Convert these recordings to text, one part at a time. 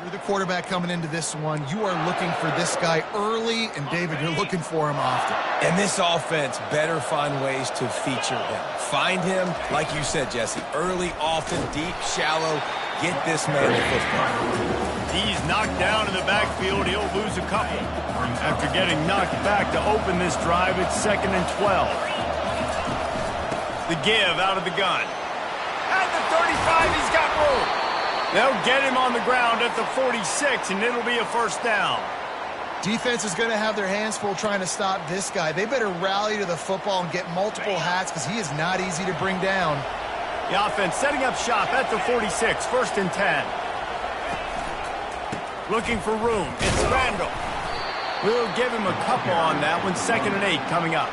You're the quarterback coming into this one. You are looking for this guy early, and David, you're looking for him often. And this offense better find ways to feature him. Find him, like you said, Jesse, early, often, deep, shallow. Get this man the football. He's knocked down in the backfield. He'll lose a couple. After getting knocked back to open this drive, it's 2nd and 12. The give out of the gun. At the 35, he's got room. They'll get him on the ground at the 46, and it'll be a first down. Defense is going to have their hands full trying to stop this guy. They better rally to the football and get multiple hats because he is not easy to bring down. The offense setting up shop at the 46, 1st and 10. Looking for room. It's Randall. We'll give him a couple on that one. 2nd and 8 coming up.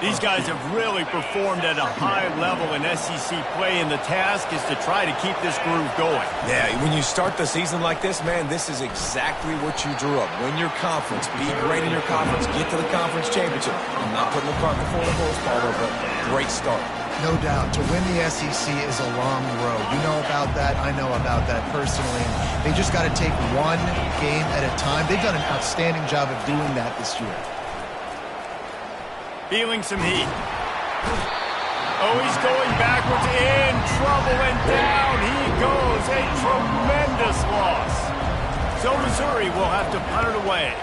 These guys have really performed at a high level in SEC play, and the task is to try to keep this groove going. Yeah, when you start the season like this, man, this is exactly what you drew up. Win your conference. Be great in your conference. Get to the conference championship. I'm not putting the cart before the horse, Paulo, but great start. No doubt. To win the SEC is a long road. You know about that. I know about that personally. And they just got to take one game at a time. They've done an outstanding job of doing that this year. Feeling some heat. Oh, he's going backwards, in trouble, and down he goes. A tremendous loss. So Missouri will have to punt it away.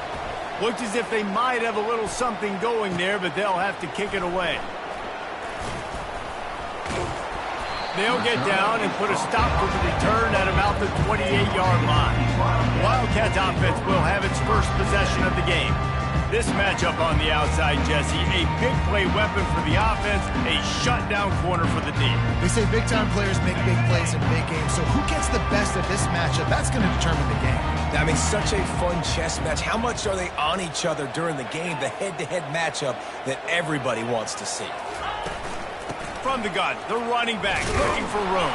Looked as if they might have a little something going there, but they'll have to kick it away. They'll get down and put a stop to the return at about the 28-yard line. Wildcats offense will have its first possession of the game. This matchup on the outside, Jesse, a big play weapon for the offense, a shutdown corner for the D. They say big-time players make big plays in big games, so who gets the best of this matchup? That's going to determine the game. I mean, such a fun chess match. How much are they on each other during the game, the head-to-head matchup that everybody wants to see? From the gun, the running back looking for room.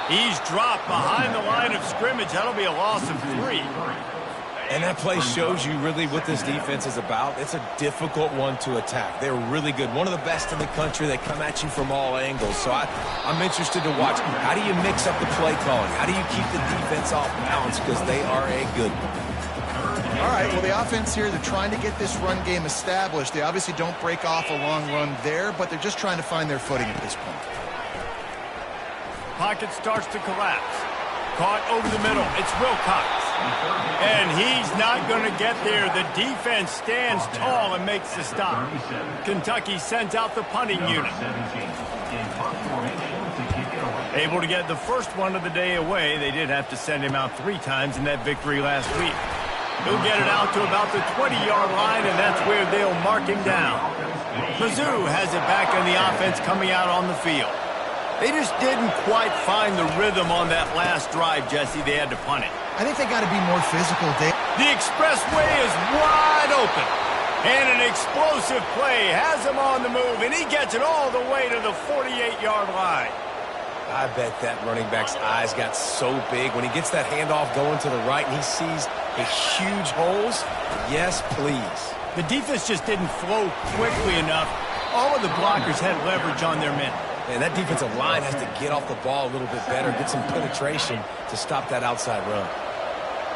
He's dropped behind the line of scrimmage. That'll be a loss of 3. And that play shows you really what this defense is about. It's a difficult one to attack. They're really good. One of the best in the country. They come at you from all angles. So I'm interested to watch. How do you mix up the play calling? How do you keep the defense off balance? Because they are a good one. All right, well, the offense here, they're trying to get this run game established. They obviously don't break off a long run there, but they're just trying to find their footing at this point. Pocket starts to collapse. Caught over the middle. It's Wilcox. And he's not going to get there. The defense stands tall and makes the stop. Kentucky sends out the punting unit. Able to get the first one of the day away. They did have to send him out 3 times in that victory last week. He'll get it out to about the 20-yard line, and that's where they'll mark him down. Mizzou has it back on the offense coming out on the field. They just didn't quite find the rhythm on that last drive, Jesse. They had to punt it. I think they got to be more physical, Dave. The expressway is wide open. And an explosive play has him on the move, and he gets it all the way to the 48-yard line. I bet that running back's eyes got so big when he gets that handoff going to the right and he sees the huge holes. Yes, please. The defense just didn't flow quickly enough. All of the blockers had leverage on their men. And that defensive line has to get off the ball a little bit better, get some penetration to stop that outside run.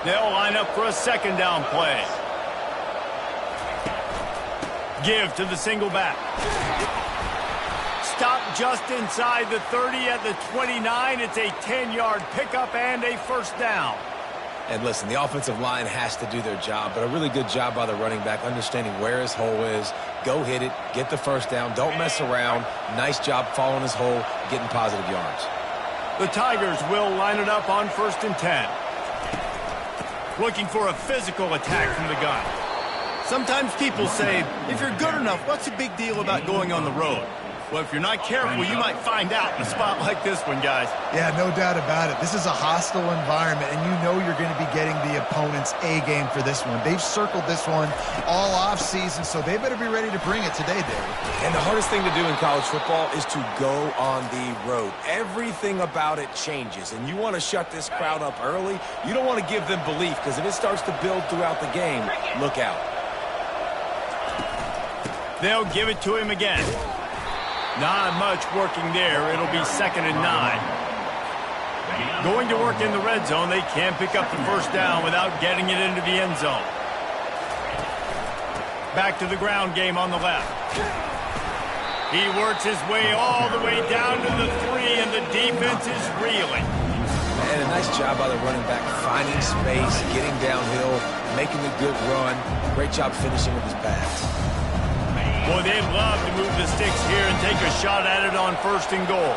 They'll line up for a 2nd down play. Give to the single back. Stop just inside the 30 at the 29. It's a 10-yard pickup and a first down. And listen, the offensive line has to do their job, but a really good job by the running back understanding where his hole is. Go hit it, get the first down, don't mess around. Nice job following his hole, getting positive yards. The Tigers will line it up on 1st and 10. Looking for a physical attack from the gun. Sometimes people say, if you're good enough, what's the big deal about going on the road? Well, if you're not careful, you might find out in a spot like this one, guys. Yeah, no doubt about it. This is a hostile environment, and you know you're going to be getting the opponent's A-game for this one. They've circled this one all off-season, so they better be ready to bring it today, David. And the hardest thing to do in college football is to go on the road. Everything about it changes, and you want to shut this crowd up early. You don't want to give them belief, because if it starts to build throughout the game, look out. They'll give it to him again. Not much working there. It'll be 2nd and 9. Going to work in the red zone, they can't pick up the first down without getting it into the end zone. Back to the ground game on the left. He works his way all the way down to the 3, and the defense is reeling. And a nice job by the running back, finding space, getting downhill, making a good run. Great job finishing with his pass. Boy, they'd love to move the sticks here and take a shot at it on 1st and goal.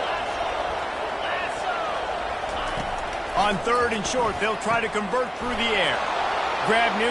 On 3rd and short, they'll try to convert through the air. Grab Newton.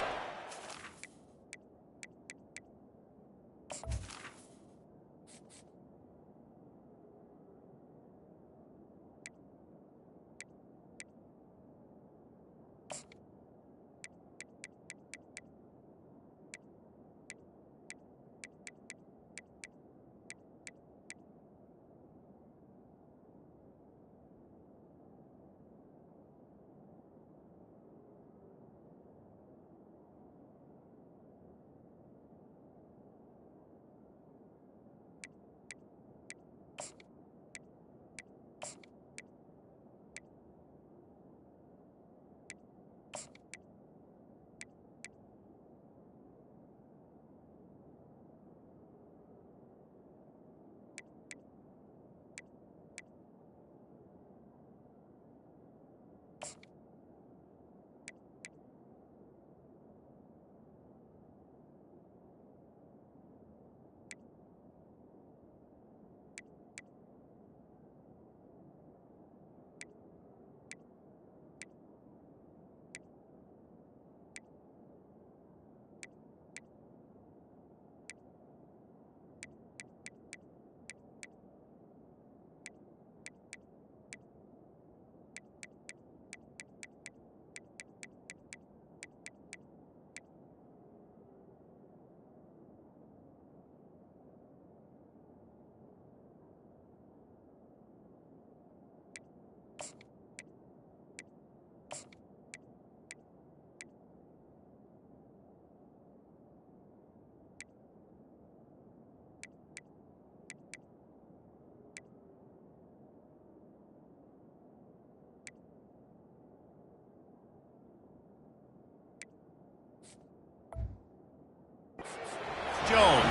Jones.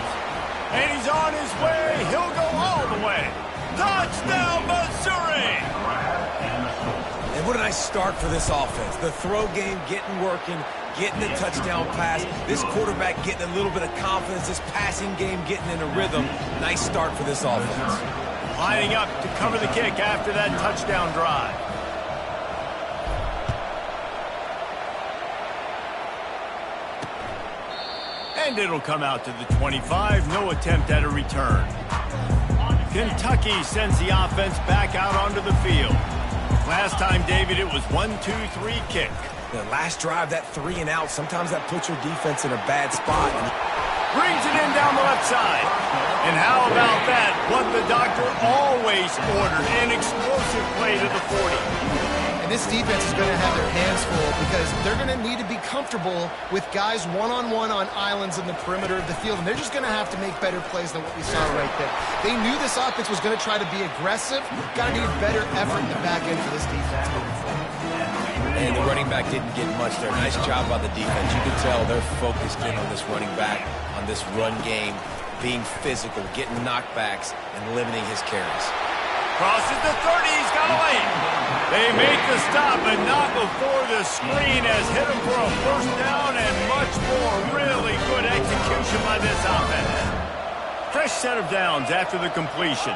And he's on his way. He'll go all the way. Touchdown, Missouri! And what a nice start for this offense. The throw game getting working, getting the touchdown pass. This quarterback getting a little bit of confidence. This passing game getting in a rhythm. Nice start for this offense. Lining up to cover the kick after that touchdown drive. And it'll come out to the 25. No attempt at a return. Kentucky sends the offense back out onto the field. Last time, David, it was 1-2-3 kick. The last drive, that 3 and out, sometimes that puts your defense in a bad spot. Brings it in down the left side. And how about that? What the doctor always ordered, an explosive play to the 40. And this defense is going to have their hands full because they're going to need to be comfortable with guys one-on-one on islands in the perimeter of the field. And they're just going to have to make better plays than what we saw right there. They knew this offense was going to try to be aggressive. Got to need better effort in the back end for this defense moving forward. And the running back didn't get much there. Nice job by the defense. You can tell they're focused in on this running back, on this run game, being physical, getting knockbacks, and limiting his carries. Crosses the 30, he's got away. They make the stop, but not before the screen has hit him for a first down and much more. Really good execution by this offense. Fresh set of downs after the completion.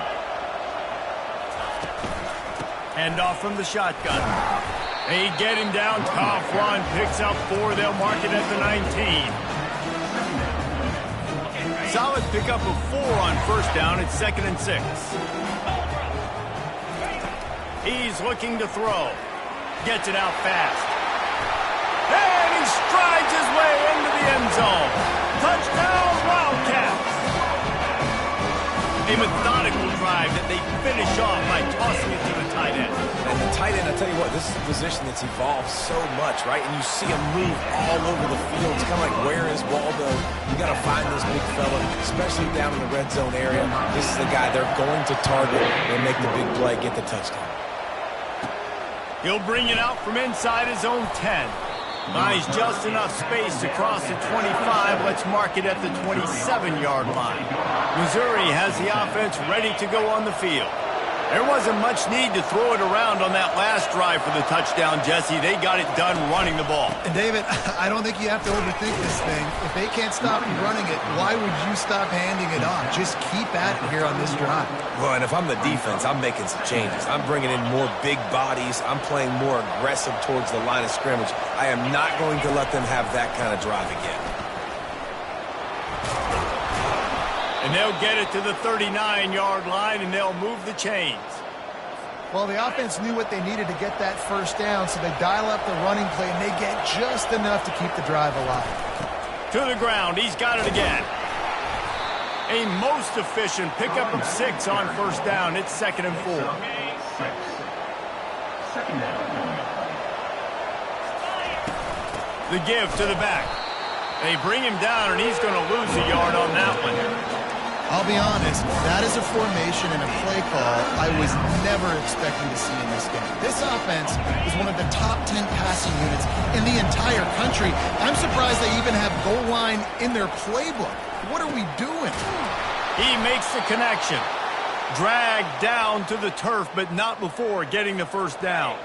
Hand off from the shotgun. They get him down. Coughlin picks up 4. They'll mark it at the 19. Solid pickup of 4 on first down. It's 2nd and 6. He's looking to throw. Gets it out fast. And he strides his way into the end zone. Touchdown, Wildcats. A methodical drive that they finish off by tossing it to the tight end. And the tight end, I tell you what, this is a position that's evolved so much, right? And you see him move all over the field. It's kind of like, where is Waldo? You got to find this big fella, especially down in the red zone area. This is the guy they're going to target and make the big play, get the touchdown. He'll bring it out from inside his own 10. Buys just enough space to cross the 25. Let's mark it at the 27-yard line. Missouri has the offense ready to go on the field. There wasn't much need to throw it around on that last drive for the touchdown, Jesse. They got it done running the ball. And, David, I don't think you have to overthink this thing. If they can't stop you running it, why would you stop handing it off? Just keep at it here on this drive. Well, and if I'm the defense, I'm making some changes. I'm bringing in more big bodies. I'm playing more aggressive towards the line of scrimmage. I am not going to let them have that kind of drive again. And they'll get it to the 39-yard line, and they'll move the chains. Well, the offense knew what they needed to get that first down, so they dial up the running play, and they get just enough to keep the drive alive. To the ground. He's got it again. A most efficient pickup of 6 on first down. It's 2nd and 4. The give to the back. They bring him down, and he's going to lose a yard on that one. I'll be honest, that is a formation and a play call I was never expecting to see in this game. This offense is one of the top 10 passing units in the entire country. I'm surprised they even have goal line in their playbook. What are we doing? He makes the connection. Dragged down to the turf, but not before getting the first down.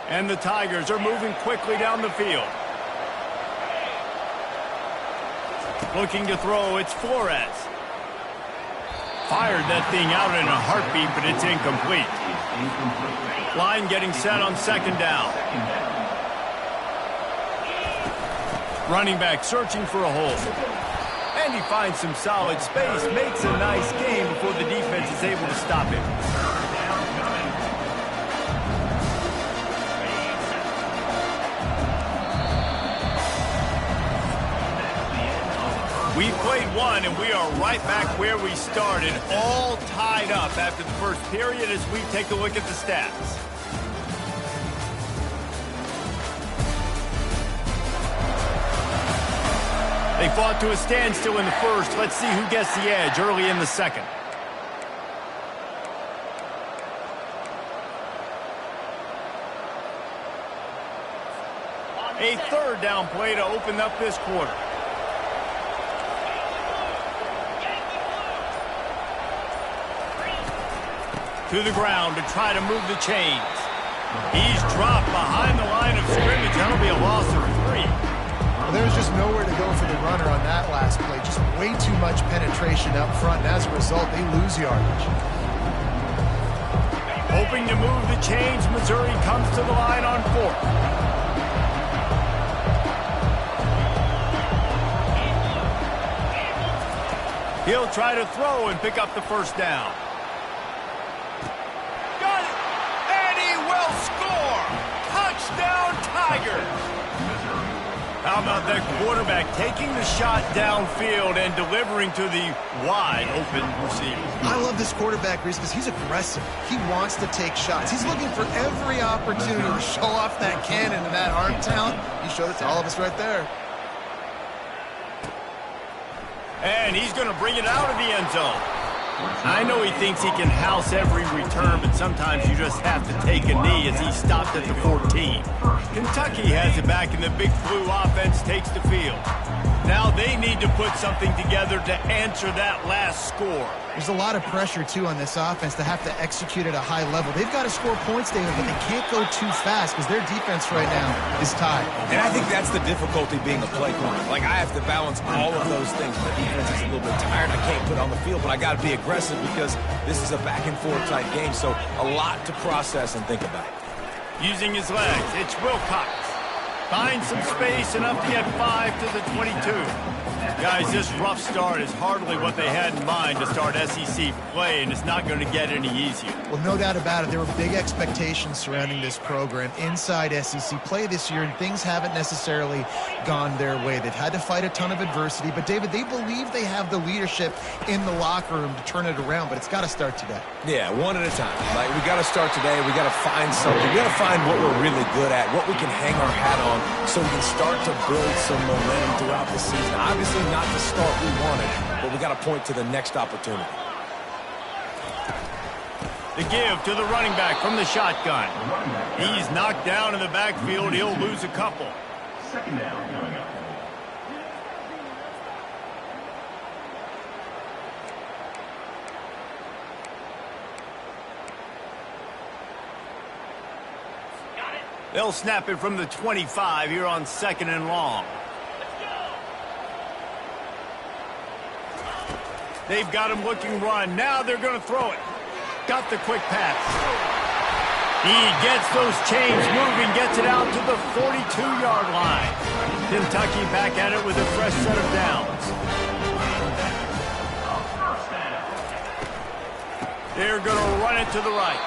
And the Tigers are moving quickly down the field. Looking to throw, it's Flores. Fired that thing out in a heartbeat, but it's incomplete. Line getting set on 2nd down. Running back searching for a hole. And he finds some solid space, makes a nice game before the defense is able to stop him. We played one, and we are right back where we started, all tied up after the first period as we take a look at the stats. They fought to a standstill in the first. Let's see who gets the edge early in the second. A 3rd down play to open up this quarter. To the ground to try to move the chains. He's dropped behind the line of scrimmage. That'll be a loss of 3. Well, there was just nowhere to go for the runner on that last play. Just way too much penetration up front, and as a result, they lose yardage. Hoping to move the chains, Missouri comes to the line on 4th. He'll try to throw and pick up the first down. Touchdown, Tigers! How about that quarterback taking the shot downfield and delivering to the wide-open receiver? I love this quarterback, Reese, because he's aggressive. He wants to take shots. He's looking for every opportunity to show off that cannon and that arm talent. He showed it to all of us right there. And he's going to bring it out of the end zone. I know he thinks he can house every return, but sometimes you just have to take a knee as he stopped at the 14. Kentucky has it back, and the Big Blue offense takes the field. Now they need to put something together to answer that last score. There's a lot of pressure, too, on this offense to have to execute at a high level. They've got to score points, David, but they can't go too fast because their defense right now is tied. And I think that's the difficulty being a play caller. Like, I have to balance all of those things. My defense is a little bit tired. I can't put on the field, but I got to be aggressive because this is a back-and-forth type game, so a lot to process and think about. Using his legs, it's Wilcox. Finds some space, enough to get 5 to the 22. Guys, this rough start is hardly what they had in mind to start SEC play, and it's not going to get any easier. Well, no doubt about it. There were big expectations surrounding this program inside SEC play this year, and things haven't necessarily gone their way. They've had to fight a ton of adversity, but, David, they believe they have the leadership in the locker room to turn it around, but it's got to start today. Yeah, one at a time. Like, we got to start today. We got to find something. We got to find what we're really good at, what we can hang our hat on, so we can start to build some momentum throughout the season. Obviously not the start we wanted, but we got to point to the next opportunity. The give to the running back from the shotgun. He's knocked down in the backfield. He'll lose a couple. Second down coming up. They'll snap it from the 25 here on 2nd and long. They've got him looking run. Now they're going to throw it. Got the quick pass. He gets those chains moving, gets it out to the 42-yard line. Kentucky back at it with a fresh set of downs. They're going to run it to the right.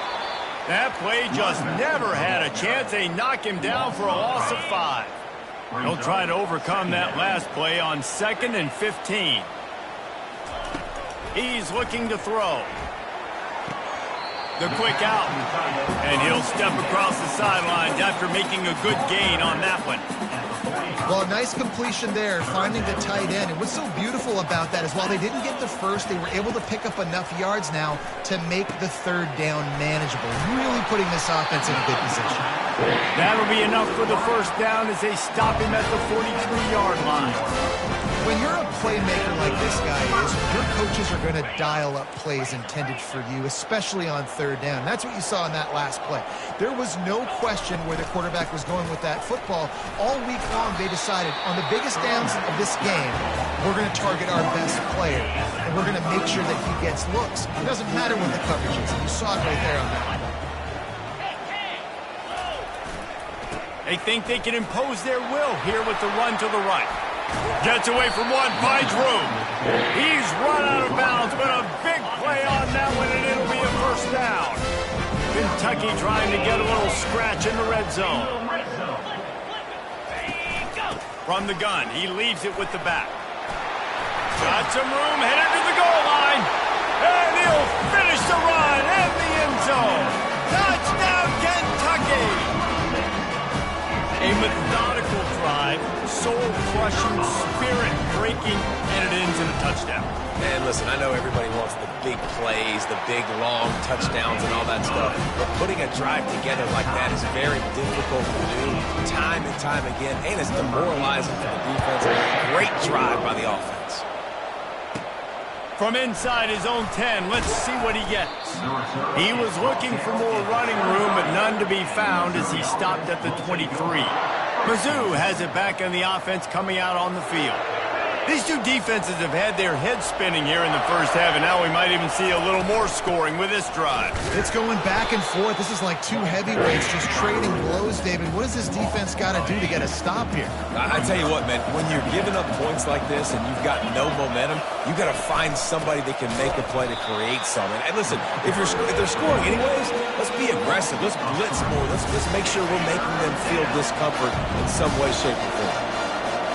That play just never had a chance. They knock him down for a loss of 5. They'll try to overcome that last play on 2nd and 15. He's looking to throw. The quick out. And he'll step across the sidelines after making a good gain on that one. Well, a nice completion there, finding the tight end. And what's so beautiful about that is while they didn't get the first, they were able to pick up enough yards now to make the 3rd down manageable. Really putting this offense in a good position. That'll be enough for the 1st down as they stop him at the 43-yard line. When you're a playmaker like this guy is, your coaches are going to dial up plays intended for you, especially on 3rd down. That's what you saw in that last play. There was no question where the quarterback was going with that football. All week long, they decided on the biggest downs of this game, we're going to target our best player, and we're going to make sure that he gets looks. It doesn't matter what the coverage is. You saw it right there on that. They think they can impose their will here with the run to the right. Gets away from one, finds room. He's run out of bounds, but a big play on that one, and it'll be a 1st down. Kentucky trying to get a little scratch in the red zone. From the gun, he leaves it with the back. Got some room, headed to the goal line. And he'll finish the run in the end zone. Touchdown, Kentucky! A methodical drive, soul-crushing, spirit-breaking, and it ends in a touchdown. Man, listen, I know everybody wants the big plays, the big, long touchdowns and all that stuff, but putting a drive together like that is very difficult to do time and time again, and it's demoralizing for the defense. Great drive by the offense. From inside his own 10, let's see what he gets. He was looking for more running room, but none to be found as he stopped at the 23. Mizzou has it back on the offense coming out on the field. These two defenses have had their heads spinning here in the 1st half, and now we might even see a little more scoring with this drive. It's going back and forth. This is like two heavyweights just trading blows, David. What does this defense got to do to get a stop here? I tell you what, man, when you're giving up points like this and you've got no momentum, you got to find somebody that can make a play to create something. And listen, if they're scoring anyways, let's be aggressive. Let's blitz more. Let's make sure we're making them feel discomfort in some way, shape, or form.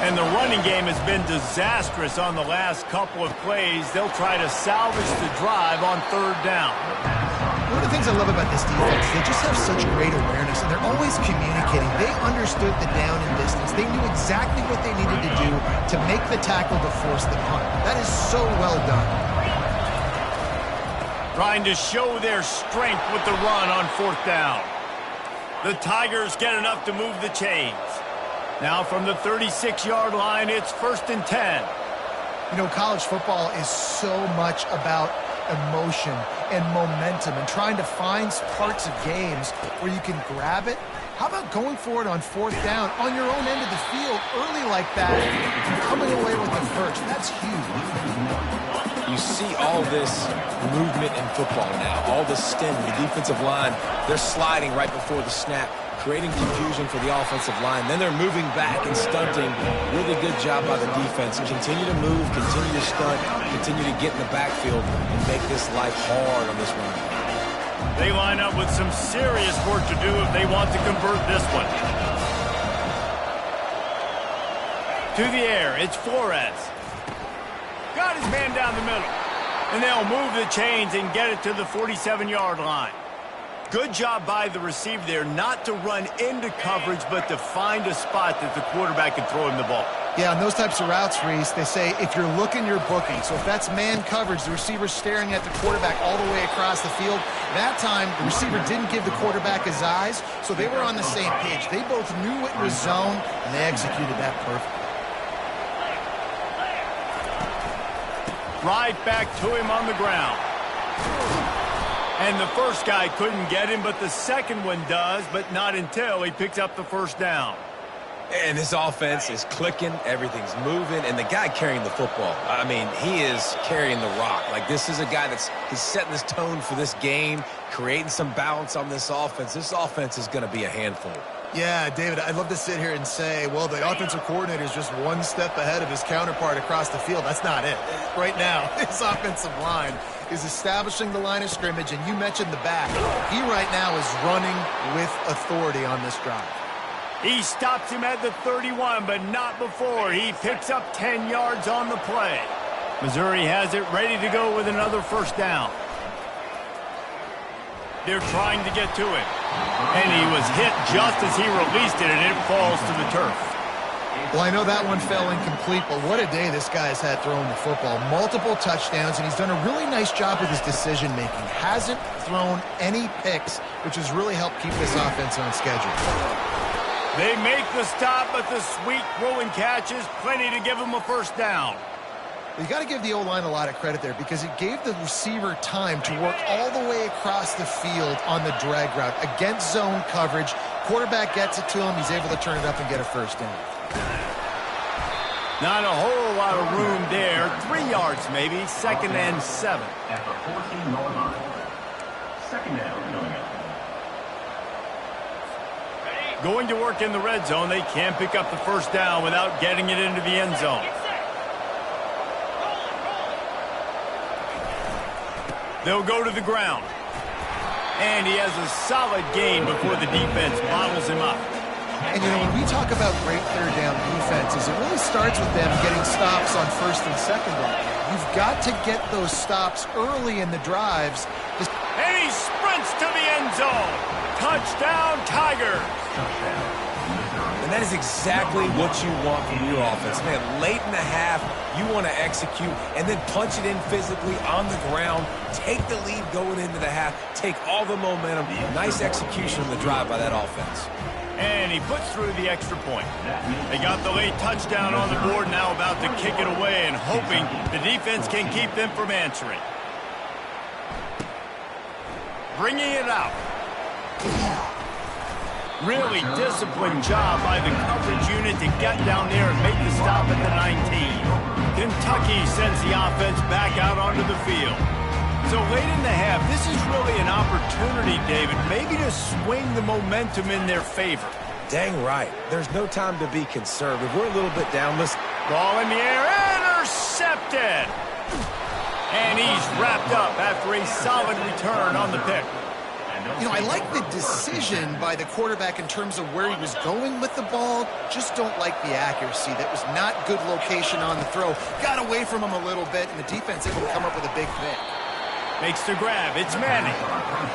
And the running game has been disastrous on the last couple of plays. They'll try to salvage the drive on 3rd down. One of the things I love about this defense, they just have such great awareness, and they're always communicating. They understood the down and distance. They knew exactly what they needed to do to make the tackle to force the punt. That is so well done. Trying to show their strength with the run on 4th down. The Tigers get enough to move the chains. Now from the 36-yard line, it's 1st and 10. You know, college football is so much about emotion and momentum and trying to find parts of games where you can grab it. How about going for it on 4th down on your own end of the field early like that and coming away with the first? That's huge. You see all this movement in football now, all the stemming, the defensive line, they're sliding right before the snap, creating confusion for the offensive line. Then they're moving back and stunting. Really good job by the defense. Continue to move, continue to stunt, continue to get in the backfield and make this life hard on this run. They line up with some serious work to do if they want to convert this one. To the air, it's Flores. Got his man down the middle. And they'll move the chains and get it to the 47-yard line. Good job by the receiver there not to run into coverage, but to find a spot that the quarterback can throw him the ball. Yeah, on those types of routes, Reese, they say if you're looking, you're booking. So if that's man coverage, the receiver's staring at the quarterback all the way across the field. That time, the receiver didn't give the quarterback his eyes, so they were on the same page. They both knew it was zone, and they executed that perfectly. Right back to him on the ground. And the first guy couldn't get him, but the second one does, but not until he picks up the first down. And this offense is clicking, everything's moving, and the guy carrying the football, I mean, he is carrying the rock. Like, this is a guy he's setting this tone for this game, creating some balance on this offense. This offense is going to be a handful. Yeah, David, I'd love to sit here and say, well, the offensive coordinator is just one step ahead of his counterpart across the field. That's not it. Right now, his offensive line is establishing the line of scrimmage, and you mentioned the back. He right now is running with authority on this drive. He stops him at the 31, but not before. He picks up 10 yards on the play. Missouri has it ready to go with another first down. They're trying to get to it. And he was hit just as he released it, and it falls to the turf. Well, I know that one fell incomplete, but what a day this guy has had throwing the football. Multiple touchdowns, and he's done a really nice job with his decision-making. Hasn't thrown any picks, which has really helped keep this offense on schedule. They make the stop, but the sweet throw and catch is plenty to give him a first down. You got to give the O-line a lot of credit there because it gave the receiver time to work all the way across the field on the drag route against zone coverage. Quarterback gets it to him. He's able to turn it up and get a first down. Not a whole lot of room there. 3 yards maybe. 2nd and 7. At the 14-yard line. 2nd down coming up. Going to work in the red zone. They can't pick up the first down without getting it into the end zone. They'll go to the ground. And he has a solid gain before the defense bottles him up. And, you know, when we talk about great third down defenses, it really starts with them getting stops on first and second down. You've got to get those stops early in the drives. And he sprints to the end zone. Touchdown, Tigers. And that is exactly what you want from your offense. Man, late in the half, you want to execute and then punch it in physically on the ground. Take the lead going into the half. Take all the momentum. Nice execution on the drive by that offense. And he puts through the extra point. They got the late touchdown on the board, now about to kick it away and hoping the defense can keep them from answering. Bringing it out. Really disciplined job by the coverage unit to get down there and make the stop at the 19. Kentucky sends the offense back out onto the field. So late in the half, this is really an opportunity, David, maybe to swing the momentum in their favor. Dang right. There's no time to be conservative. We're a little bit down. Listen. Ball in the air, intercepted. And he's wrapped up after a solid return on the pick. You know, I like the decision by the quarterback in terms of where he was going with the ball. Just don't like the accuracy. That was not good location on the throw. Got away from him a little bit, and the defense able to come up with a big pick. Makes the grab. It's Manning.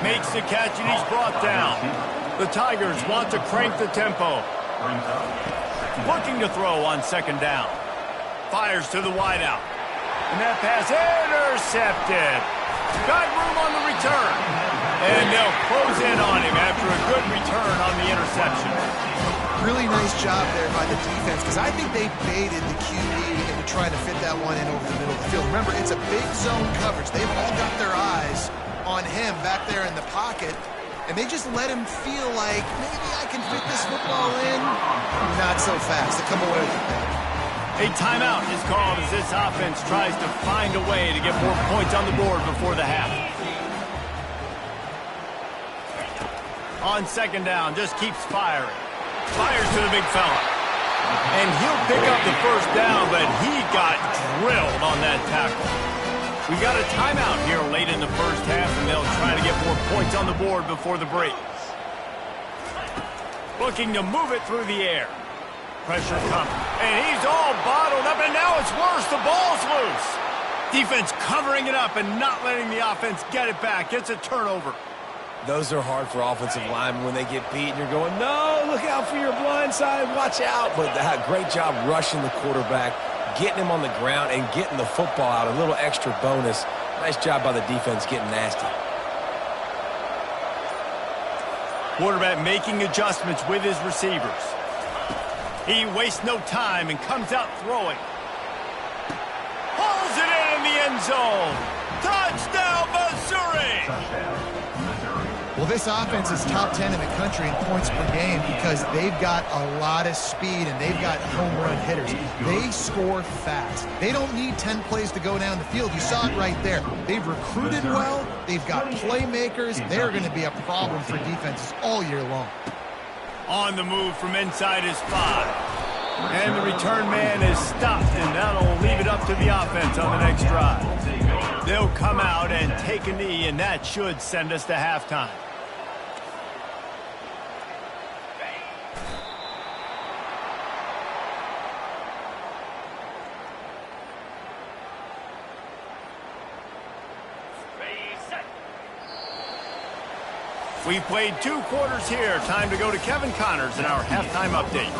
Makes the catch, and he's brought down. The Tigers want to crank the tempo. Looking to throw on second down. Fires to the wideout. And that pass intercepted. Got room on the return. And they'll close in on him after a good return on the interception. Really nice job there by the defense because I think they baited the QB into trying to fit that one in over the middle of the field. Remember, it's a big zone coverage. They've all got their eyes on him back there in the pocket, and they just let him feel like maybe I can fit this football in. Not so fast. They come away with it. A timeout is called as this offense tries to find a way to get more points on the board before the half. On second down, just keeps firing. Fires to the big fella. And he'll pick up the first down, but he got drilled on that tackle. We got a timeout here late in the first half, and they'll try to get more points on the board before the break. Looking to move it through the air. Pressure coming. And he's all bottled up, and now it's worse. The ball's loose. Defense covering it up and not letting the offense get it back. It's a turnover. Those are hard for offensive linemen when they get beat and you're going, no, look out for your blind side, watch out. But great job rushing the quarterback, getting him on the ground, and getting the football out. A little extra bonus. Nice job by the defense getting nasty. Quarterback making adjustments with his receivers. He wastes no time and comes out throwing. Hauls it in the end zone. Touchdown, Missouri! Well, this offense is top 10 in the country in points per game because they've got a lot of speed and they've got home run hitters. They score fast. They don't need 10 plays to go down the field. You saw it right there. They've recruited well. They've got playmakers. They're going to be a problem for defenses all year long. On the move from inside his 5. And the return man is stopped, and that'll leave it up to the offense on the next drive. They'll come out and take a knee, and that should send us to halftime. We played 2 quarters here. Time to go to Kevin Connors in our halftime update.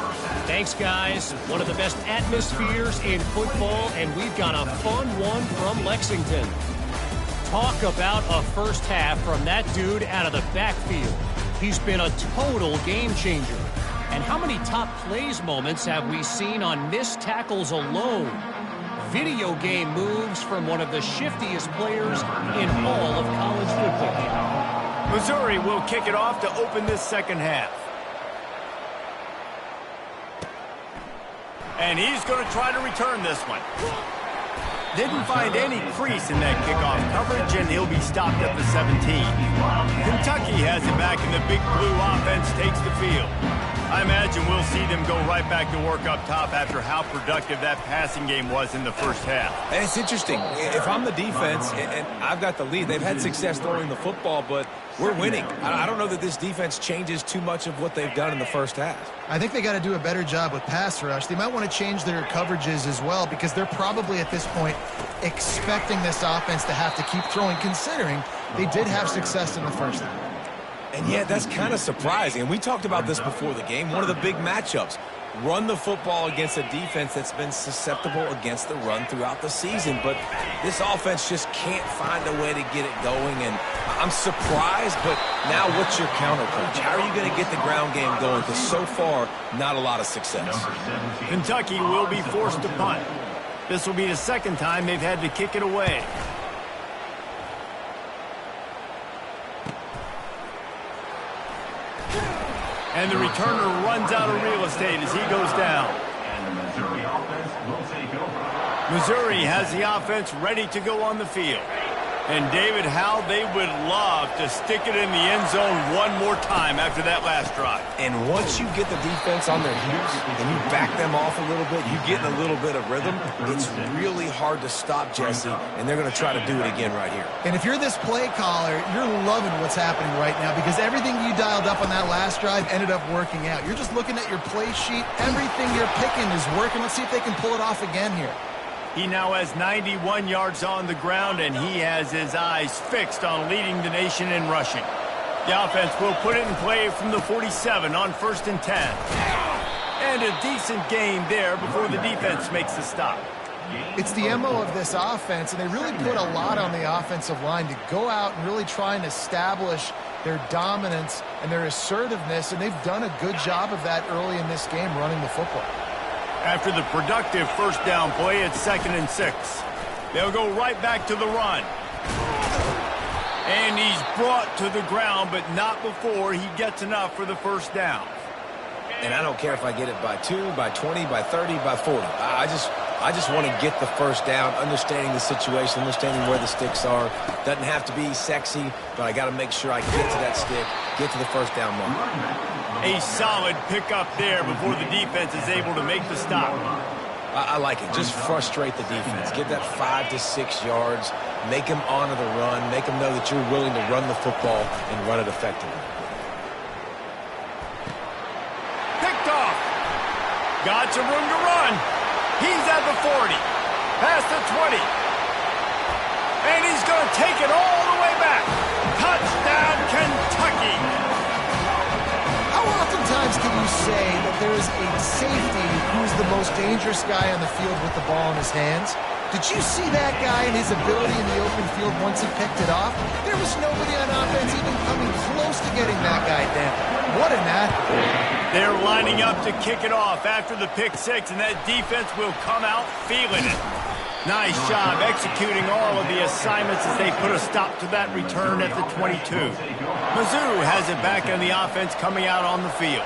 Thanks, guys. One of the best atmospheres in football, and we've got a fun one from Lexington. Talk about a first half from that dude out of the backfield. He's been a total game changer. And how many top plays moments have we seen on missed tackles alone? Video game moves from one of the shiftiest players in all of college football. Missouri will kick it off to open this second half. And he's going to try to return this one. Didn't find any crease in that kickoff coverage, and he'll be stopped at the 17. Kentucky has it back, and the Big Blue offense takes the field. I imagine we'll see them go right back to work up top after how productive that passing game was in the first half. And it's interesting. If I'm the defense and I've got the lead, they've had success throwing the football, but we're winning. I don't know that this defense changes too much of what they've done in the first half. I think they got to do a better job with pass rush. They might want to change their coverages as well because they're probably at this point expecting this offense to have to keep throwing, considering they did have success in the first half. And yet, that's kind of surprising. And we talked about this before the game. One of the big matchups. Run the football against a defense that's been susceptible against the run throughout the season. But this offense just can't find a way to get it going. And I'm surprised, but now what's your counterpunch? How are you going to get the ground game going? Because so far, not a lot of success. Kentucky will be forced to punt. This will be the second time they've had to kick it away. And the returner runs out of real estate as he goes down. And the Missouri offense will take over. Missouri has the offense ready to go on the field. And David, how they would love to stick it in the end zone one more time after that last drive. And once you get the defense on their heels and you back them off a little bit, you get in a little bit of rhythm, it's really hard to stop Jesse, and they're going to try to do it again right here. And if you're this play caller, you're loving what's happening right now because everything you dialed up on that last drive ended up working out. You're just looking at your play sheet. Everything you're picking is working. Let's see if they can pull it off again here. He now has 91 yards on the ground, and he has his eyes fixed on leading the nation in rushing. The offense will put it in play from the 47 on 1st and 10. And a decent gain there before the defense makes the stop. It's the MO of this offense, and they really put a lot on the offensive line to go out and really try and establish their dominance and their assertiveness, and they've done a good job of that early in this game running the football. After the productive first down play, it's 2nd and 6. They'll go right back to the run. And he's brought to the ground, but not before he gets enough for the first down. And I don't care if I get it by 2, by 20, by 30, by 40. I just want to get the first down, understanding the situation, understanding where the sticks are. Doesn't have to be sexy, but I got to make sure I get to that stick, get to the first down mark. A solid pickup there before the defense is able to make the stop. I like it. Just frustrate the defense. Get that 5 to 6 yards. Make them honor the run. Make them know that you're willing to run the football and run it effectively. Picked off. Got some room to run. He's at the 40. Past the 20. And he's going to take it all the way back. Touchdown, Kentucky. say that there is a safety who's the most dangerous guy on the field with the ball in his hands? Did you see that guy and his ability in the open field once he picked it off? There was nobody on offense even coming close to getting that guy down. What an athlete. They're lining up to kick it off after the pick six, and that defense will come out feeling it. Nice job executing all of the assignments as they put a stop to that return at the 22. Mizzou has it back on the offense coming out on the field.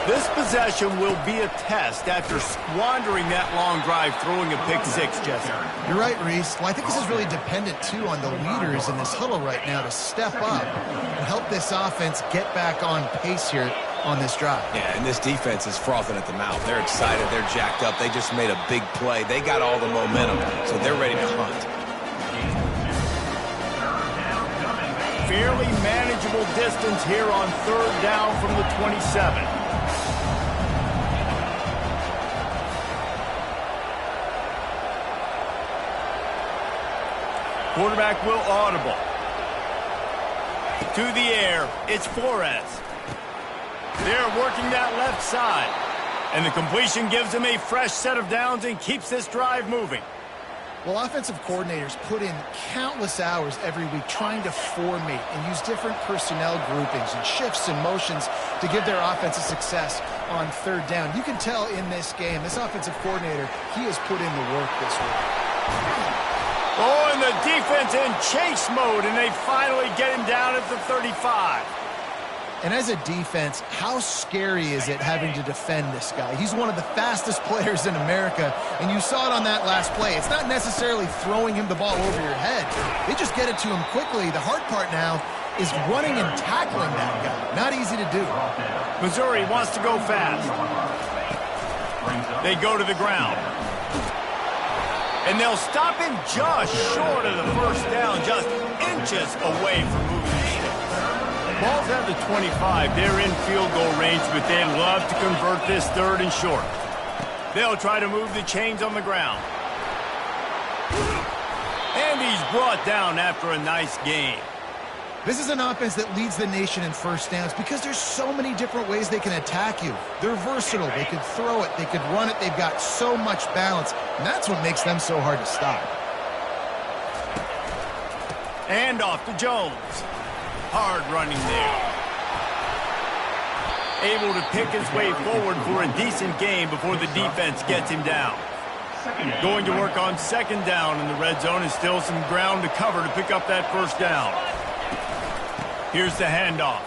This possession will be a test after squandering that long drive throwing a pick six, Jesse. You're right, Reese. Well, I think this is really dependent, too, on the leaders in this huddle right now to step up and help this offense get back on pace here on this drive. Yeah, and this defense is frothing at the mouth. They're excited. They're jacked up. They just made a big play. They got all the momentum, so they're ready to hunt. Fairly manageable distance here on third down from the 27. Quarterback will audible. To the air, it's Flores. They're working that left side. And the completion gives them a fresh set of downs and keeps this drive moving. Well, offensive coordinators put in countless hours every week trying to formate and use different personnel groupings and shifts and motions to give their offensive success on third down. You can tell in this game, this offensive coordinator, he has put in the work this week. Oh, and the defense in chase mode, and they finally get him down at the 35. And as a defense, how scary is it having to defend this guy? He's one of the fastest players in America, and you saw it on that last play. It's not necessarily throwing him the ball over your head. They just get it to him quickly. The hard part now is running and tackling that guy. Not easy to do. Missouri wants to go fast. They go to the ground. And they'll stop him just short of the first down, just inches away from moving the sticks. Ball's at the 25. They're in field goal range, but they'd love to convert this third and short. They'll try to move the chains on the ground. And he's brought down after a nice game. This is an offense that leads the nation in first downs because there's so many different ways they can attack you. They're versatile. They could throw it. They could run it. They've got so much balance, and that's what makes them so hard to stop. And off to Jones. Hard running there. Able to pick his way forward for a decent game before the defense gets him down. Going to work on second down in the red zone, and still some ground to cover to pick up that first down. Here's the handoff.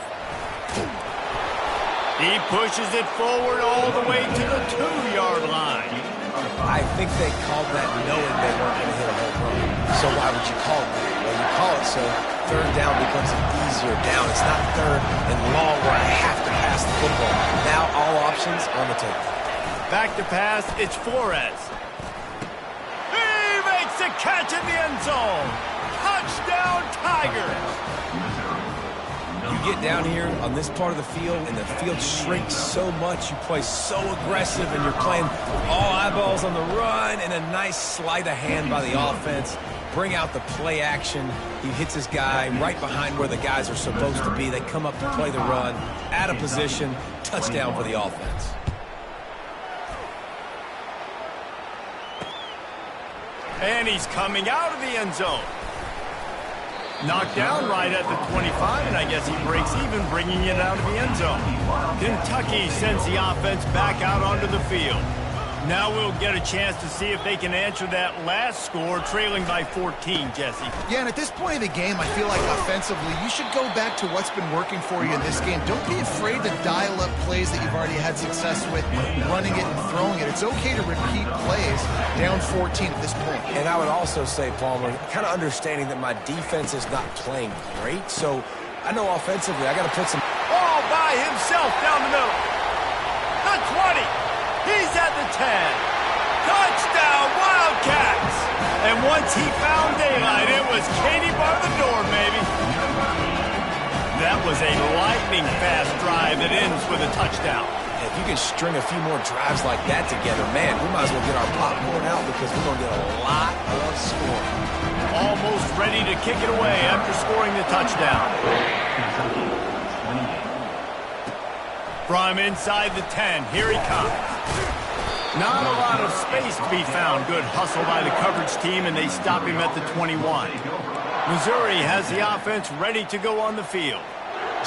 He pushes it forward all the way to the 2-yard line. I think they called that knowing they weren't going to hit a home run. So why would you call it that? Well, you call it so third down becomes an easier down. It's not third and long where I have to pass the football. Now all options on the table. Back to pass, it's Flores. He makes a catch in the end zone. Touchdown, Tigers. You get down here on this part of the field, and the field shrinks so much. You play so aggressive, and you're playing all eyeballs on the run, and a nice sleight of hand by the offense. Bring out the play action. He hits his guy right behind where the guys are supposed to be. They come up to play the run, out of position, touchdown for the offense. And he's coming out of the end zone. Knocked down right at the 25, and I guess he breaks even, bringing it out of the end zone. Kentucky sends the offense back out onto the field. Now we'll get a chance to see if they can answer that last score, trailing by 14, Jesse. Yeah, and at this point of the game, I feel like offensively, you should go back to what's been working for you in this game. Don't be afraid to dial up plays that you've already had success with, running it and throwing it. It's okay to repeat plays down 14 at this point. And I would also say, Palmer, kind of understanding that my defense is not playing great, so I know offensively I got to put some... All by himself down the middle. The 20. He's at the 10. Touchdown, Wildcats! And once he found daylight, it was Katie bar the door, baby. That was a lightning-fast drive that ends with a touchdown. If you can string a few more drives like that together, man, we might as well get our popcorn out because we're going to get a lot of scoring. Almost ready to kick it away after scoring the touchdown. From inside the 10, here he comes. Not a lot of space to be found. Good hustle by the coverage team, and they stop him at the 21. Missouri has the offense ready to go on the field.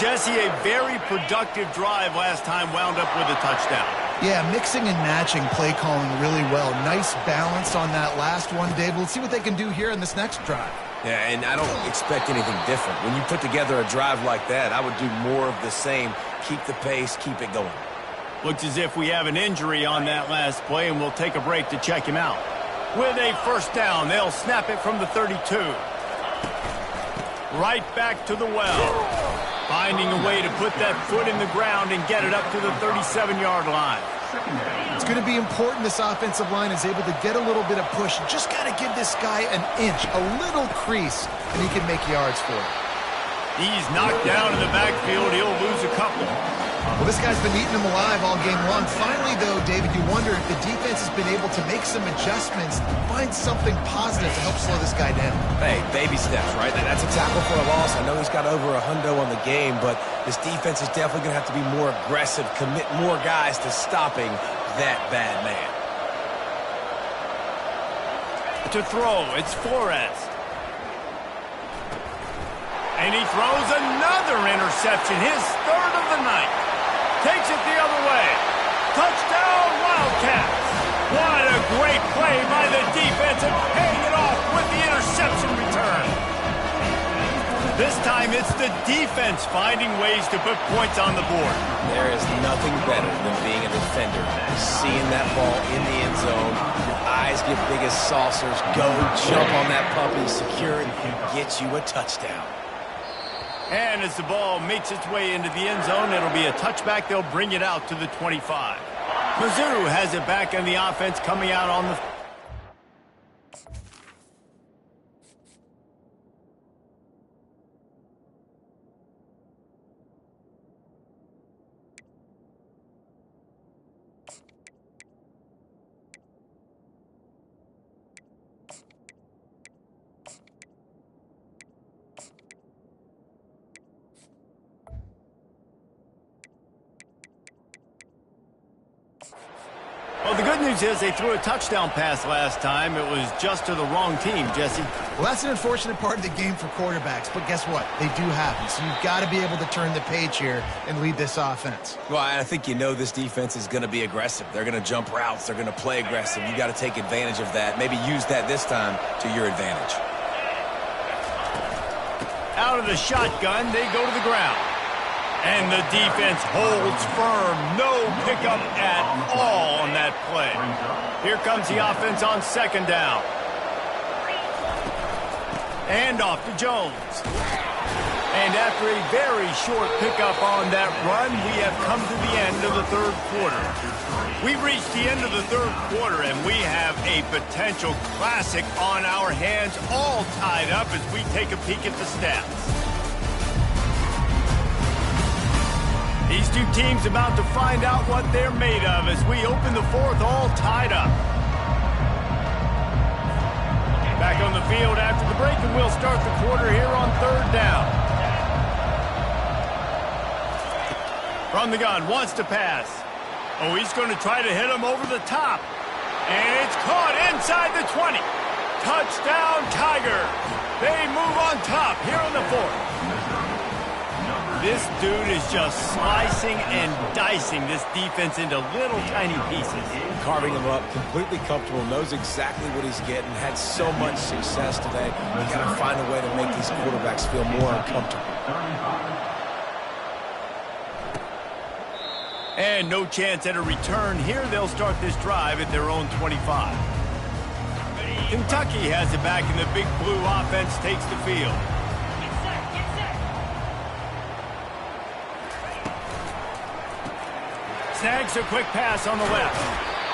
Jesse, a very productive drive last time, wound up with a touchdown. Yeah, mixing and matching play calling really well. Nice balance on that last one, Dave. Let's see what they can do here in this next drive. Yeah, and I don't expect anything different. When you put together a drive like that, I would do more of the same. Keep the pace, keep it going. Looks as if we have an injury on that last play, and we'll take a break to check him out. With a first down, they'll snap it from the 32. Right back to the well. Finding a way to put that foot in the ground and get it up to the 37-yard line. It's going to be important this offensive line is able to get a little bit of push. Just got to give this guy an inch, a little crease, and he can make yards for it. He's knocked down in the backfield. He'll lose a couple. Well, this guy's been eating him alive all game long. Finally, though, David, you wonder if the defense has been able to make some adjustments, find something positive to help slow this guy down. Hey, baby steps, right? That's a tackle for a loss. I know he's got over a hundo on the game, but this defense is definitely going to have to be more aggressive, commit more guys to stopping that bad man. To throw, it's Flores. And he throws another interception, his third of the night. Takes it the other way. Touchdown, Wildcats. What a great play by the defense and paying it off with the interception return. This time it's the defense finding ways to put points on the board. There is nothing better than being a defender. Seeing that ball in the end zone, your eyes get big as saucers. Go jump on that puppy, secure it, and get you a touchdown. And as the ball makes its way into the end zone, it'll be a touchback. They'll bring it out to the 25. Mizzou has it back in the offense coming out on the... Well, the good news is they threw a touchdown pass last time. It was just to the wrong team, Jesse. Well, that's an unfortunate part of the game for quarterbacks, but guess what? They do happen, so you've got to be able to turn the page here and lead this offense. Well, I think you know this defense is going to be aggressive. They're going to jump routes. They're going to play aggressive. You got to take advantage of that. Maybe use that this time to your advantage. Out of the shotgun, they go to the ground. And the defense holds firm. No pickup at all on that play. Here comes the offense on second down. And off to Jones. And after a very short pickup on that run, we have come to the end of the third quarter. We've reached the end of the third quarter, and we have a potential classic on our hands, all tied up as we take a peek at the stats. These two teams about to find out what they're made of as we open the fourth, all tied up. Back on the field after the break, and we'll start the quarter here on third down. From the gun, wants to pass. Oh, he's going to try to hit him over the top. And it's caught inside the 20. Touchdown, Tiger. They move on top here on the fourth. This dude is just slicing and dicing this defense into little tiny pieces. Carving him up, completely comfortable, knows exactly what he's getting, had so much success today. You got to find a way to make these quarterbacks feel more uncomfortable. And no chance at a return here. They'll start this drive at their own 25. Kentucky has it back, and the Big Blue offense takes the field. Snags a quick pass on the left.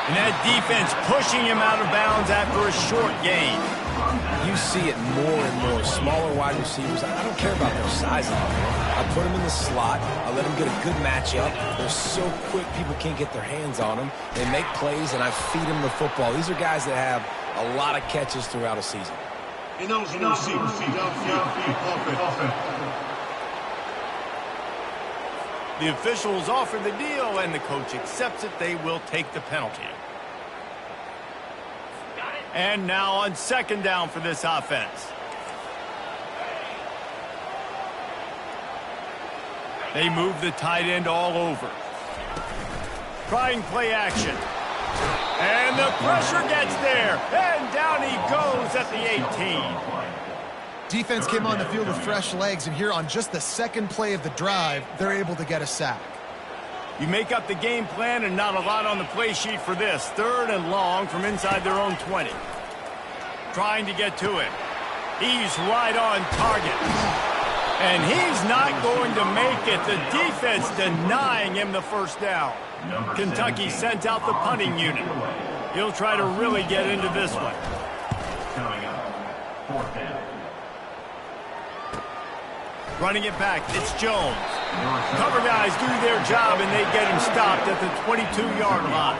And that defense pushing him out of bounds after a short gain. You see it more and more. Smaller wide receivers, I don't care about their size anymore. I put them in the slot. I let them get a good matchup. They're so quick, people can't get their hands on them. They make plays, and I feed them the football. These are guys that have a lot of catches throughout a season. The officials offer the deal, and the coach accepts it. They will take the penalty. And now on second down for this offense. They move the tight end all over. Trying play action. And the pressure gets there. And down he goes at the 18. Defense came on the field with fresh legs, and here on just the second play of the drive, they're able to get a sack. You make up the game plan and not a lot on the play sheet for this. Third and long from inside their own 20. Trying to get to it. He's right on target. And he's not going to make it. The defense denying him the first down. Kentucky sends out the punting unit. He'll try to really get into this one. Coming up, fourth down. Running it back, it's Jones. Cover guys do their job, and they get him stopped at the 22-yard line.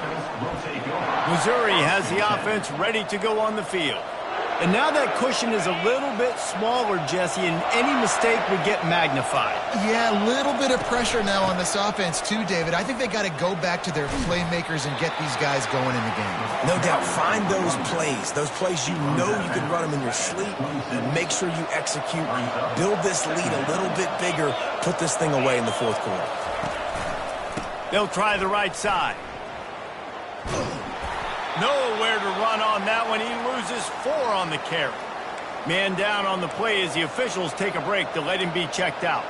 Missouri has the offense ready to go on the field. And now that cushion is a little bit smaller, Jesse, and any mistake would get magnified. Yeah, a little bit of pressure now on this offense too, David. I think they got to go back to their playmakers and get these guys going in the game. No doubt, find those plays you know you can run them in your sleep, and make sure you execute. Build this lead a little bit bigger, put this thing away in the fourth quarter. They'll try the right side. Nowhere to run on that one. He loses 4 on the carry. Man down on the play as the officials take a break to let him be checked out.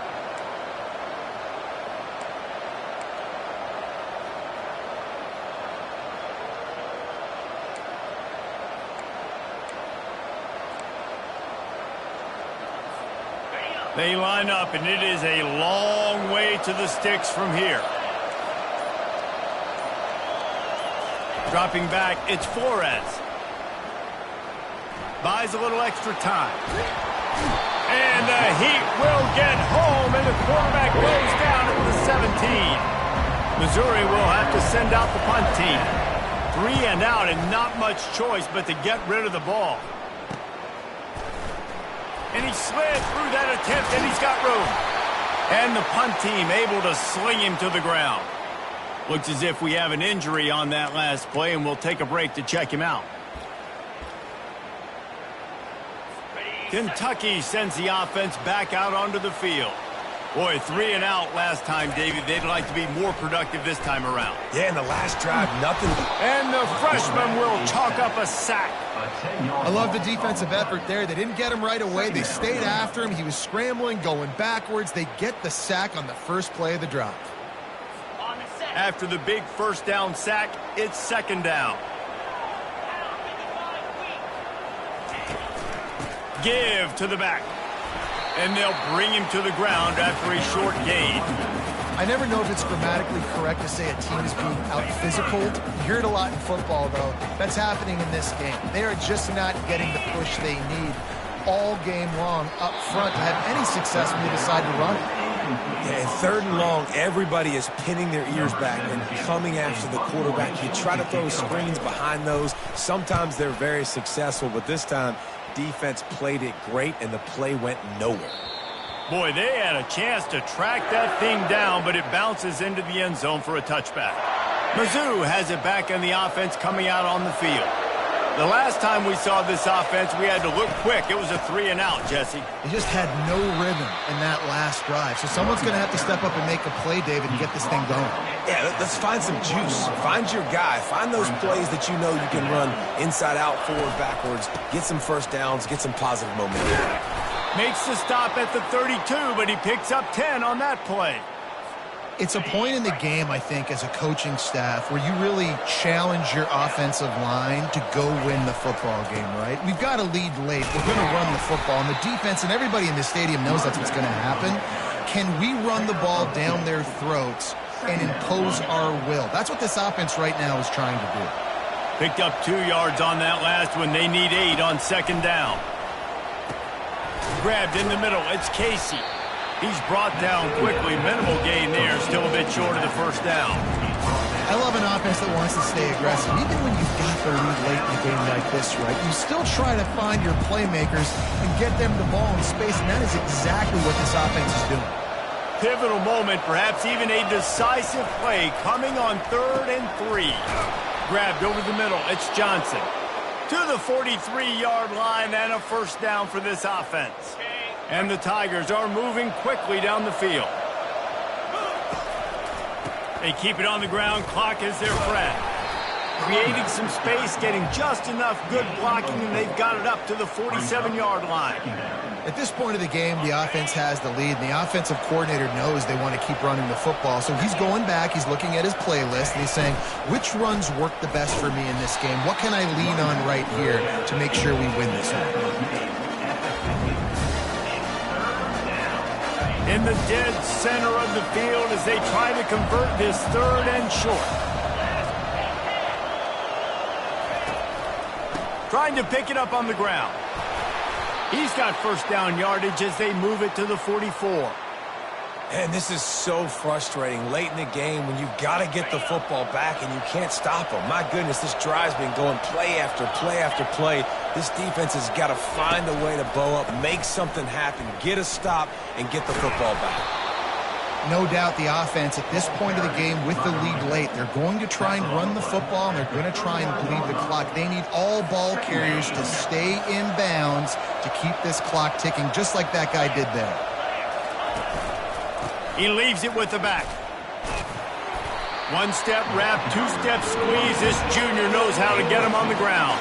They line up, and it is a long way to the sticks from here. Dropping back, it's Flores. Buys a little extra time. And the Heat will get home, and the quarterback goes down at the 17. Missouri will have to send out the punt team. 3 and out, and not much choice but to get rid of the ball. And he slid through that attempt, and he's got room. And the punt team able to sling him to the ground. Looks as if we have an injury on that last play, and we'll take a break to check him out. Kentucky sends the offense back out onto the field. Boy, 3 and out last time, David. They'd like to be more productive this time around. Yeah, in the last drive, nothing. And the freshman will chalk up a sack. I love the defensive effort there. They didn't get him right away. They stayed after him. He was scrambling, going backwards. They get the sack on the first play of the drive. After the big first down sack, it's second down. Give to the back. And they'll bring him to the ground after a short gain. I never know if it's grammatically correct to say a team is being out-physicaled. You hear it a lot in football, though. That's happening in this game. They are just not getting the push they need all game long up front to have any success when they decide to run it. Yeah, and third and long, everybody is pinning their ears back and coming after the quarterback. You try to throw screens behind those. Sometimes they're very successful, but this time, defense played it great, and the play went nowhere. Boy, they had a chance to track that thing down, but it bounces into the end zone for a touchback. Mizzou has it back in the offense coming out on the field. The last time we saw this offense, we had to look quick. It was a 3 and out, Jesse. They just had no rhythm in that last drive. So someone's going to have to step up and make a play, David, and get this thing going. Yeah, let's find some juice. Find your guy. Find those plays that you know you can run inside out, forward, backwards. Get some first downs. Get some positive momentum. Makes the stop at the 32, but he picks up 10 on that play. It's a point in the game, I think, as a coaching staff where you really challenge your offensive line to go win the football game, right? We've got to lead late. We're going to run the football, and the defense and everybody in the stadium knows that's what's going to happen. Can we run the ball down their throats and impose our will? That's what this offense right now is trying to do. Picked up 2 yards on that last one. They need 8 on second down. Grabbed in the middle. It's Casey. He's brought down quickly. Minimal gain there. Still a bit short of the first down. I love an offense that wants to stay aggressive. Even when you've got the lead late in a game like this, right, you still try to find your playmakers and get them the ball in space, and that is exactly what this offense is doing. pivotal moment, perhaps even a decisive play coming on 3rd and 3. Grabbed over the middle. It's Johnson. To the 43-yard line and a first down for this offense. And the Tigers are moving quickly down the field. They keep it on the ground. Clock is their friend. Creating some space, getting just enough good blocking, and they've got it up to the 47-yard line. At this point of the game, the offense has the lead, and the offensive coordinator knows they want to keep running the football. So he's going back, he's looking at his playlist, and he's saying, which runs work the best for me in this game? What can I lean on right here to make sure we win this one? In the dead center of the field as they try to convert this 3rd and short. Trying to pick it up on the ground. He's got first down yardage as they move it to the 44. And this is so frustrating late in the game when you've got to get the football back and you can't stop them. My goodness, this drive's been going play after play after play. This defense has got to find a way to bow up, make something happen, get a stop, and get the football back. No doubt the offense at this point of the game with the lead late, they're going to try and run the football, and they're going to try and bleed the clock. They need all ball carriers to stay in bounds to keep this clock ticking, just like that guy did there. He leaves it with the back. One-step wrap, two-step squeeze. This junior knows how to get him on the ground.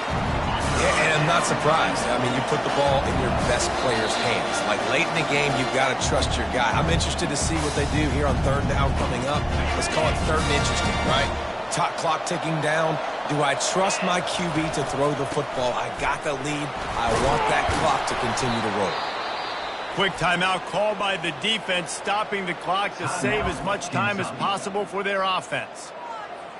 Yeah, and I'm not surprised. I mean, you put the ball in your best player's hands. Like, late in the game, you've got to trust your guy. I'm interested to see what they do here on 3rd down coming up. Let's call it 3rd and interesting, right? Top clock ticking down. Do I trust my QB to throw the football? I got the lead. I want that clock to continue to roll. Quick timeout called by the defense, stopping the clock to save as much time as possible for their offense.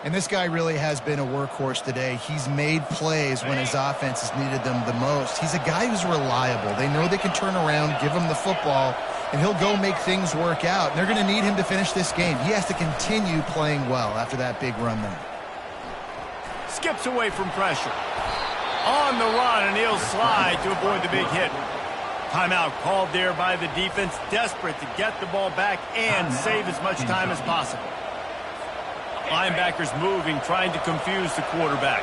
And this guy really has been a workhorse today. He's made plays when his offense has needed them the most. He's a guy who's reliable. They know they can turn around, give him the football, and he'll go make things work out. And they're going to need him to finish this game. He has to continue playing well after that big run there. Skips away from pressure. On the run, and he'll slide to avoid the big hit. Timeout called there by the defense, desperate to get the ball back and save as much time as possible. Linebackers moving, trying to confuse the quarterback.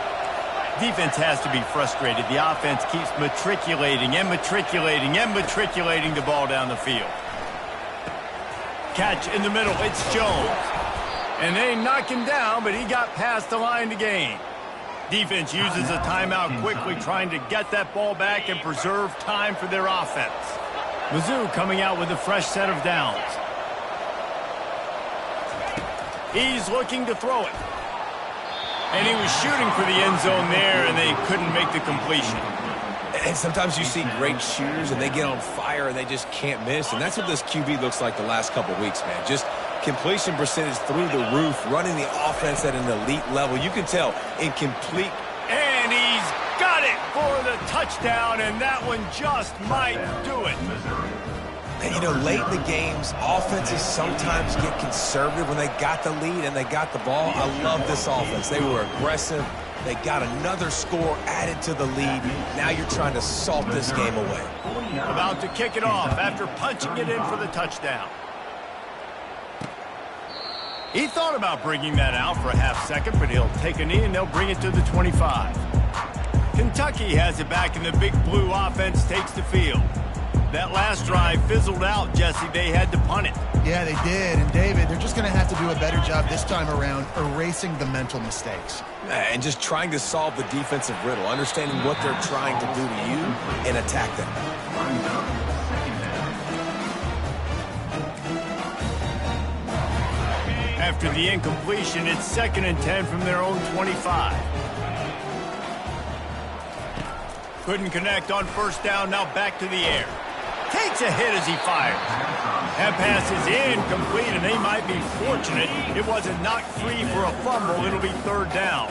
Defense has to be frustrated. The offense keeps matriculating and matriculating and matriculating the ball down the field. Catch in the middle. It's Jones. And they knock him down, but he got past the line to gain. Defense uses a timeout quickly, trying to get that ball back and preserve time for their offense. Mizzou coming out with a fresh set of downs. He's looking to throw it. And he was shooting for the end zone there, and they couldn't make the completion. And sometimes you see great shooters, and they get on fire, and they just can't miss. And that's what this QB looks like the last couple weeks, man. Just completion percentage through the roof, running the offense at an elite level. You can tell, incomplete. And he's got it for the touchdown, and that one just might do it. And, you know, late in the games, offenses sometimes get conservative when they got the lead and they got the ball. I love this offense. They were aggressive. They got another score added to the lead. Now you're trying to salt this game away. About to kick it off after punching it in for the touchdown. He thought about bringing that out for a half second, but he'll take a knee and they'll bring it to the 25. Kentucky has it back, and the big blue offense takes the field. That last drive fizzled out, Jesse. They had to punt it. Yeah, they did. And, David, they're just going to have to do a better job this time around erasing the mental mistakes. And just trying to solve the defensive riddle, understanding what they're trying to do to you and attack them. After the incompletion, it's 2nd and 10 from their own 25. Couldn't connect on first down, now back to the air. Takes a hit as he fires. That pass is incomplete, and they might be fortunate it wasn't knocked free for a fumble. It'll be 3rd down.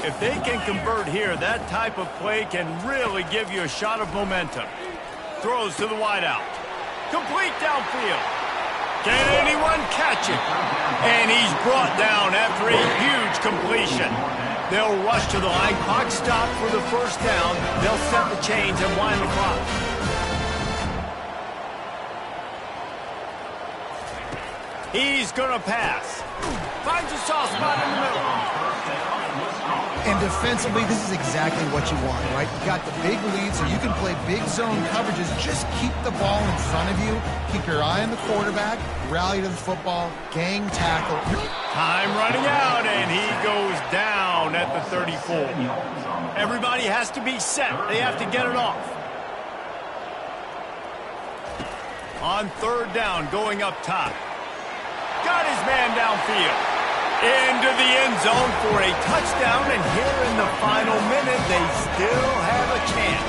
If they can convert here, that type of play can really give you a shot of momentum. Throws to the wideout. Complete downfield. Can anyone catch it? And he's brought down after a huge completion. They'll rush to the line. Clock stop for the first down. They'll set the chains and wind the clock. He's going to pass. Finds a soft spot in the middle. And defensively, this is exactly what you want, right? You got the big lead, so you can play big zone coverages. Just keep the ball in front of you. Keep your eye on the quarterback. Rally to the football. Gang tackle. Time running out, and he goes down at the 34. Everybody has to be set. They have to get it off. On third down, going up top. Got his man downfield. Into the end zone for a touchdown, and here in the final minute, they still have a chance.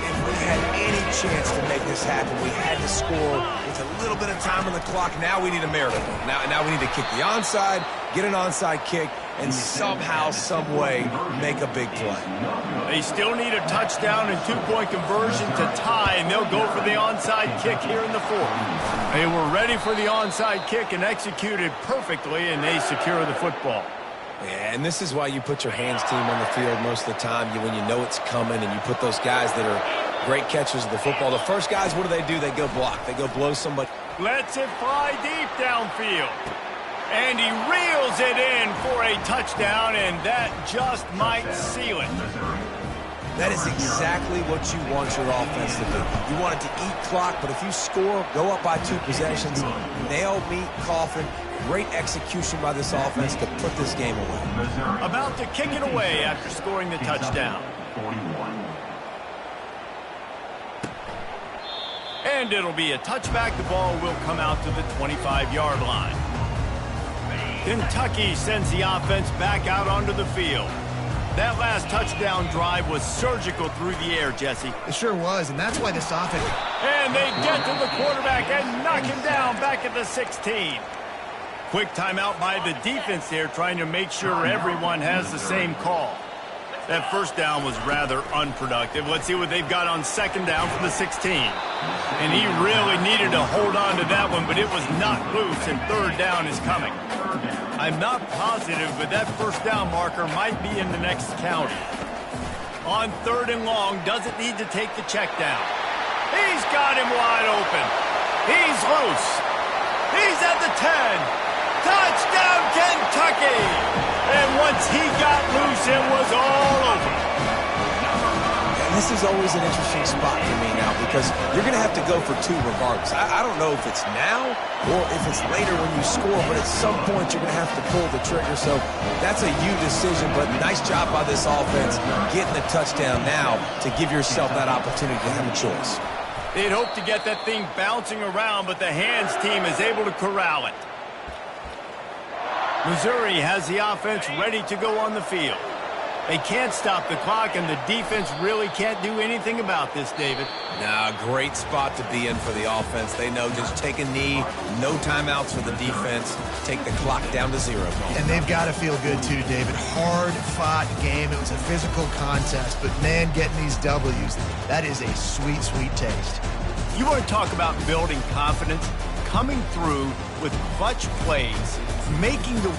If we had any chance to make this happen, we had to score with a little bit of time on the clock. Now we need a miracle. Now we need to kick the onside, get an onside kick, and somehow, some way, make a big play. They still need a touchdown and two-point conversion to tie, and they'll go for the onside kick here in the fourth. They were ready for the onside kick and executed perfectly, and they secure the football. Yeah, and this is why you put your hands team on the field most of the time when you know it's coming, and you put those guys that are great catchers of the football. The first guys, what do? They go block. They go blow somebody. Lets it fly deep downfield. And he reels it in for a touchdown, and that just might seal it. That is exactly what you want your offense to do. You want it to eat clock, but if you score, go up by 2 possessions, nail, meet, coffin. Great execution by this offense to put this game away. About to kick it away after scoring the touchdown. And it'll be a touchback. The ball will come out to the 25-yard line. Kentucky sends the offense back out onto the field. That last touchdown drive was surgical through the air, Jesse. It sure was, and that's why this offense... And they get to the quarterback and knock him down back at the 16. Quick timeout by the defense there, trying to make sure everyone has the same call. That first down was rather unproductive. Let's see what they've got on second down from the 16. And he really needed to hold on to that one, but it was knocked loose, and third down is coming. I'm not positive, but that first down marker might be in the next county. On third and long, doesn't need to take the check down. He's got him wide open. He's loose. He's at the 10. Touchdown, Kentucky! And once he got loose, it was all over. And this is always an interesting spot for me now because you're going to have to go for 2 regardless. I don't know if it's now or if it's later when you score, but at some point you're going to have to pull the trigger. So that's a you decision, but nice job by this offense getting the touchdown now to give yourself that opportunity to have a choice. They'd hope to get that thing bouncing around, but the hands team is able to corral it. Missouri has the offense ready to go on the field. They can't stop the clock, and the defense really can't do anything about this, David. Nah, great spot to be in for the offense. They know just take a knee, no timeouts for the defense, take the clock down to 0. And they've got to feel good too, David. Hard-fought game. It was a physical contest, but man, getting these W's, that is a sweet, sweet taste. You want to talk about building confidence? Coming through with clutch plays, making the